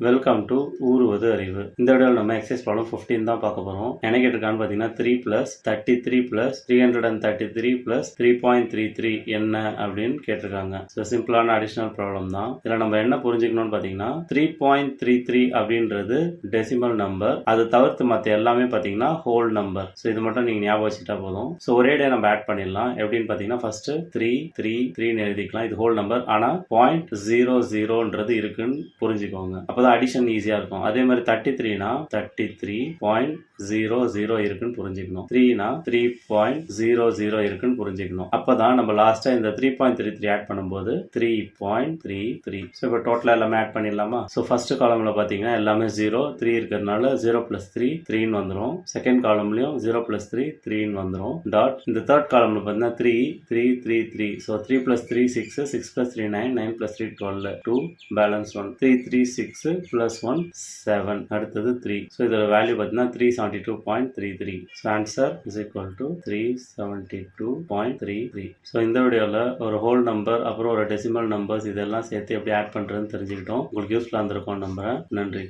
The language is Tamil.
வெல்கம் டு ஊறுவது அறிவு. இந்த வீடியோவில் நம்ம எக்ஸசைஸ் ப்ராப்ளம் 15 தான் பார்க்க போகிறோம். என்ன கேட்டிருக்கான்னு பார்த்தீங்கன்னா 3 + 33 + 333 + 3.33 என்ன அப்படின்னு கேட்டிருக்காங்க. ஸோ சிம்பிளான அடிஷனல் ப்ராப்ளம் தான். இதில் நம்ம என்ன புரிஞ்சுக்கணும்னு பார்த்தீங்கன்னா 3.33 அப்படின்றது டெசிமல் நம்பர். அது தவிர்த்து மற்ற எல்லாமே பார்த்தீங்கன்னா ஹோல் நம்பர். ஸோ இது மட்டும் நீங்கள் ஞாபகம் வச்சுட்டா போதும். ஸோ ஒரே டே நம்ம ஆட் பண்ணிடலாம். எப்படின்னு பார்த்தீங்கன்னா ஃபர்ஸ்ட் 3 3 3 எழுதிக்கலாம். இது ஹோல் நம்பர். ஆனால் 0.00ன்றது இருக்குன்னு புரிஞ்சுக்கோங்க. அப்போ அடிஷன் ஈஸியா இருக்கும். அதே மாதிரி 33னா 33.00 இருக்குன்னு புரிஞ்சுக்கணும். 3னா 3.00 இருக்குன்னு புரிஞ்சுக்கணும். அப்பதான் நம்ம லாஸ்டா இந்த 3.33 ஆட் பண்ணும்போது 3.33. ஸோ இப்போ டோட்டலா எல்லாமே ஆட் பண்ணிடலாமா? ஸோ ஃபர்ஸ்ட் காலம்ல பாத்தீங்கன்னா எல்லாமே 0 3 இருக்கிறதுனால 0 + 3 3ன்னு வந்துடும். செகண்ட் காலம்லயும் 0 + 3 3ன்னு வந்துடும். டாட் இந்த தேர்ட் காலம்ல பாத்தீங்கன்னா 3 3 3 3. So 3 + 3 6 6 + 3 9 9 + 3 12 2 balance 1 3 3 6 +1 7. அடுத்தது 3. ஸோ இதோட வேல்யூ பார்த்தீங்கன்னா 372.33. So answer is equal to 372.33. So இந்த வீடியோவில் ஒரு ஹோல் நம்பர் அப்புறம் ஒரு டெசிமல் நம்பர்ஸ் இதெல்லாம் சேர்த்து எப்படி ஆட் பண்ணுறதுன்னு தெரிஞ்சுக்கிட்டோம். உங்களுக்கு யூஸ்ஃபுல்லாக இருந்திருக்கும் நம்புறேன். நன்றி.